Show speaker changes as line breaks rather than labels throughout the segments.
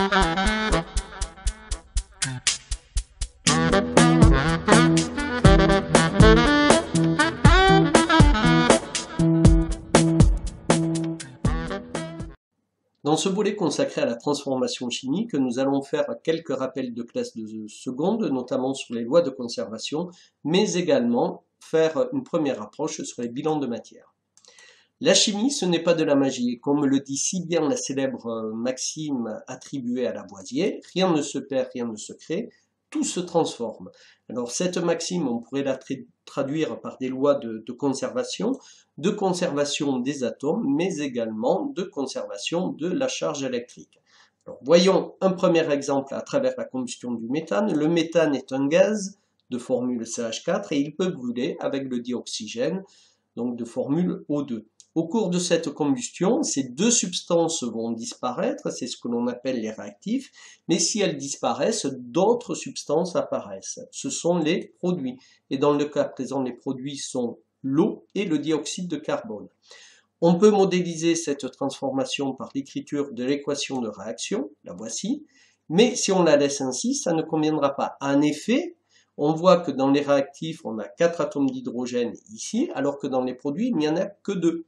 Dans ce volet consacré à la transformation chimique, nous allons faire quelques rappels de classe de seconde, notamment sur les lois de conservation, mais également faire une première approche sur les bilans de matière. La chimie, ce n'est pas de la magie, et comme le dit si bien la célèbre maxime attribuée à Lavoisier, rien ne se perd, rien ne se crée, tout se transforme. Alors cette maxime, on pourrait la traduire par des lois de conservation des atomes, mais également de conservation de la charge électrique. Alors, voyons un premier exemple à travers la combustion du méthane. Le méthane est un gaz de formule CH4 et il peut brûler avec le dioxygène, donc de formule O2. Au cours de cette combustion, ces deux substances vont disparaître, c'est ce que l'on appelle les réactifs, mais si elles disparaissent, d'autres substances apparaissent. Ce sont les produits. Et dans le cas présent, les produits sont l'eau et le dioxyde de carbone. On peut modéliser cette transformation par l'écriture de l'équation de réaction, la voici, mais si on la laisse ainsi, ça ne conviendra pas. En effet, on voit que dans les réactifs, on a 4 atomes d'hydrogène ici, alors que dans les produits, il n'y en a que 2.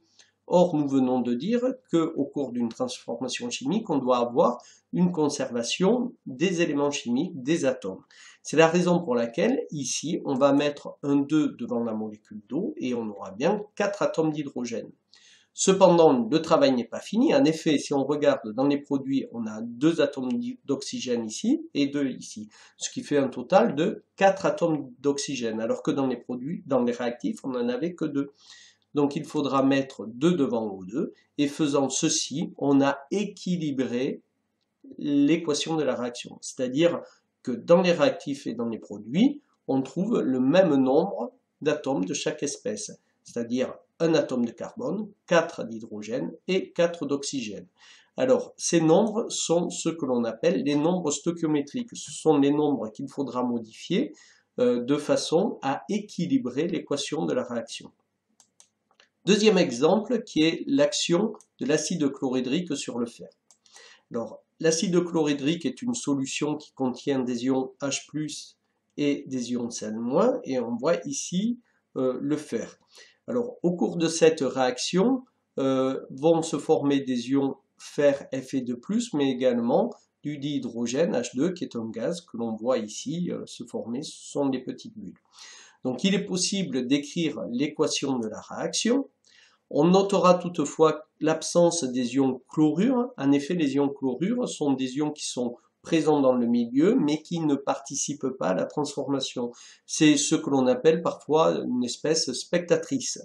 Or, nous venons de dire qu'au cours d'une transformation chimique, on doit avoir une conservation des éléments chimiques, des atomes. C'est la raison pour laquelle, ici, on va mettre un 2 devant la molécule d'eau et on aura bien 4 atomes d'hydrogène. Cependant, le travail n'est pas fini. En effet, si on regarde dans les produits, on a 2 atomes d'oxygène ici et 2 ici, ce qui fait un total de 4 atomes d'oxygène, alors que dans les produits, dans les réactifs, on n'en avait que 2. Donc il faudra mettre 2 devant O2, et faisant ceci, on a équilibré l'équation de la réaction. C'est-à-dire que dans les réactifs et dans les produits, on trouve le même nombre d'atomes de chaque espèce, c'est-à-dire un atome de carbone, 4 d'hydrogène et 4 d'oxygène. Alors, ces nombres sont ce que l'on appelle les nombres stoichiométriques. Ce sont les nombres qu'il faudra modifier de façon à équilibrer l'équation de la réaction. Deuxième exemple qui est l'action de l'acide chlorhydrique sur le fer. Alors, l'acide chlorhydrique est une solution qui contient des ions H+, et des ions Cl-, et on voit ici le fer. Alors, au cours de cette réaction, vont se former des ions fer Fe2+, mais également du dihydrogène H2, qui est un gaz que l'on voit ici se former, ce sont des petites bulles. Donc il est possible d'écrire l'équation de la réaction. On notera toutefois l'absence des ions chlorure. En effet, les ions chlorure sont des ions qui sont présents dans le milieu, mais qui ne participent pas à la transformation. C'est ce que l'on appelle parfois une espèce spectatrice.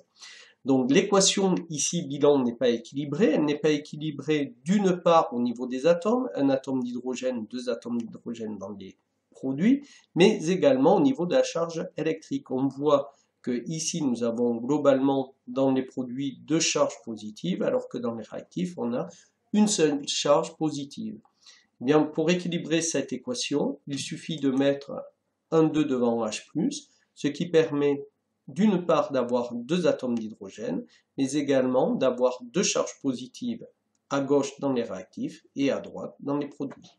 Donc l'équation ici bilan n'est pas équilibrée. Elle n'est pas équilibrée d'une part au niveau des atomes, un atome d'hydrogène, 2 atomes d'hydrogène dans les produits, mais également au niveau de la charge électrique. On voit que ici nous avons globalement dans les produits 2 charges positives, alors que dans les réactifs on a une seule charge positive. Bien, pour équilibrer cette équation, il suffit de mettre un 2 devant H+, ce qui permet d'une part d'avoir 2 atomes d'hydrogène, mais également d'avoir 2 charges positives à gauche dans les réactifs et à droite dans les produits.